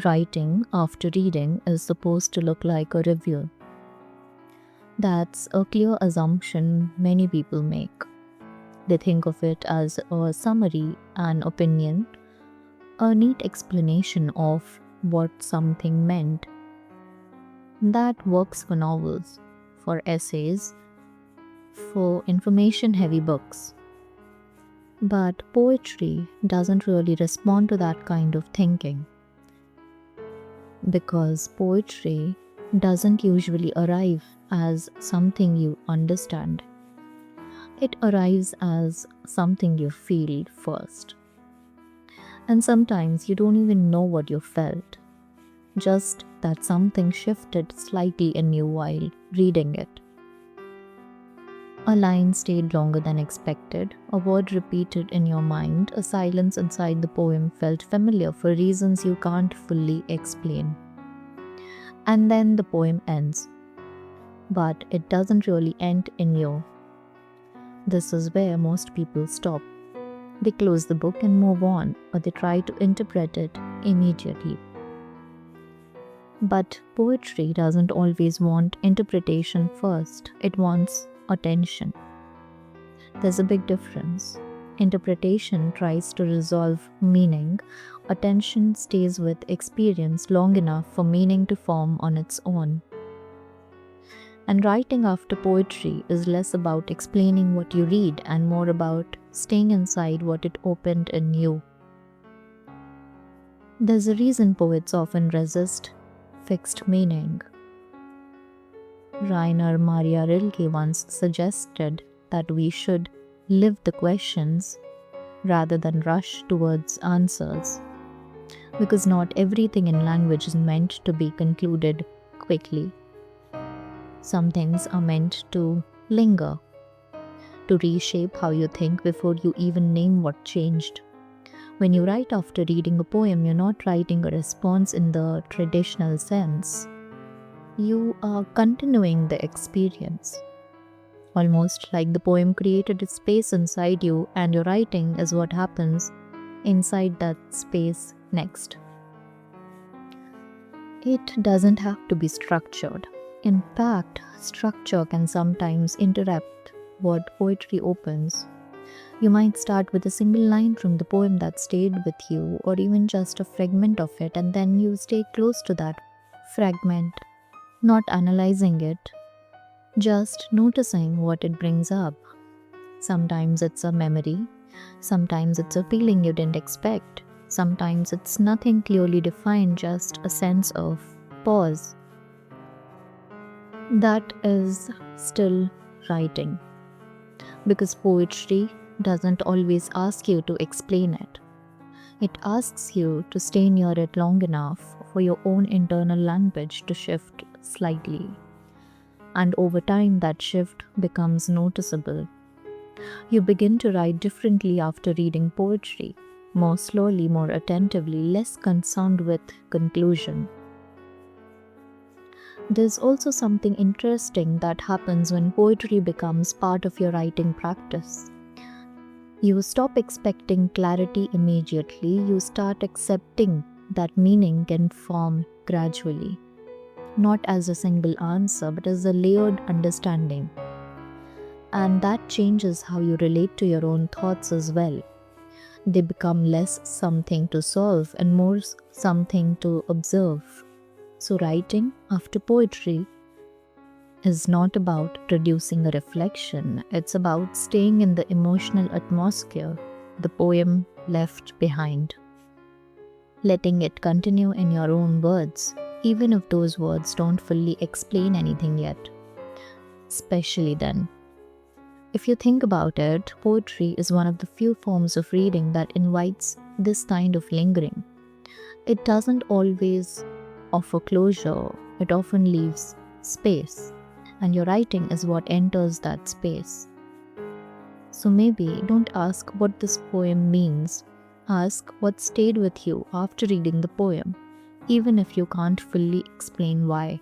writing after reading is supposed to look like a review. That's a clear assumption many people make. They think of it as a summary, an opinion, a neat explanation of what something meant. That works for novels, for essays, for information heavy books. But poetry doesn't really respond to that kind of thinking, because poetry doesn't usually arrive as something you understand. It arrives as something you feel first. And sometimes you don't even know what you felt, just that something shifted slightly in you while reading it. A line stayed longer than expected, a word repeated in your mind, a silence inside the poem felt familiar for reasons you can't fully explain. And then the poem ends. But it doesn't really end in you. This is where most people stop. They close the book and move on, or they try to interpret it immediately. But poetry doesn't always want interpretation first, it wants attention. There's a big difference. Interpretation tries to resolve meaning, attention stays with experience long enough for meaning to form on its own. And writing after poetry is less about explaining what you read and more about staying inside what it opened in you. There's a reason poets often resist fixed meaning. Rainer Maria Rilke once suggested that we should live the questions rather than rush towards answers, because not everything in language is meant to be concluded quickly. Some things are meant to linger, to reshape how you think before you even name what changed. When you write after reading a poem, you're not writing a response in the traditional sense. You are continuing the experience. Almost like the poem created a space inside you, and your writing is what happens inside that space next. It doesn't have to be structured. In fact, structure can sometimes interrupt what poetry opens. You might start with a single line from the poem that stayed with you, or even just a fragment of it, and then you stay close to that fragment, not analyzing it, just noticing what it brings up. Sometimes it's a memory, sometimes it's a feeling you didn't expect, sometimes it's nothing clearly defined, just a sense of pause. That is still writing, because poetry doesn't always ask you to explain it. It asks you to stay near it long enough for your own internal language to shift slightly. And over time, that shift becomes noticeable. You begin to write differently after reading poetry, more slowly, more attentively, less concerned with conclusion. There's also something interesting that happens when poetry becomes part of your writing practice. You stop expecting clarity immediately, you start accepting that meaning can form gradually, not as a single answer, but as a layered understanding. And that changes how you relate to your own thoughts as well. They become less something to solve and more something to observe. So, writing after poetry is not about producing a reflection, it's about staying in the emotional atmosphere the poem left behind, letting it continue in your own words, even if those words don't fully explain anything yet, especially then. If you think about it, poetry is one of the few forms of reading that invites this kind of lingering. It doesn't always offer closure, it often leaves space, and your writing is what enters that space. So maybe don't ask what this poem means, ask what stayed with you after reading the poem, even if you can't fully explain why.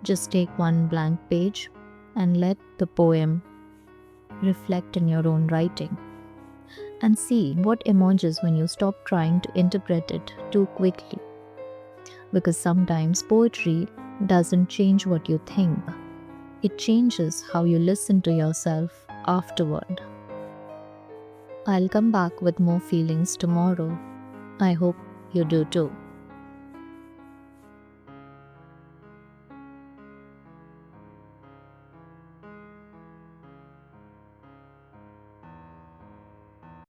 Just take one blank page and let the poem reflect in your own writing. and see what emerges when you stop trying to interpret it too quickly. Because sometimes poetry doesn't change what you think, it changes how you listen to yourself afterward. I'll come back with more feelings tomorrow. I hope you do too.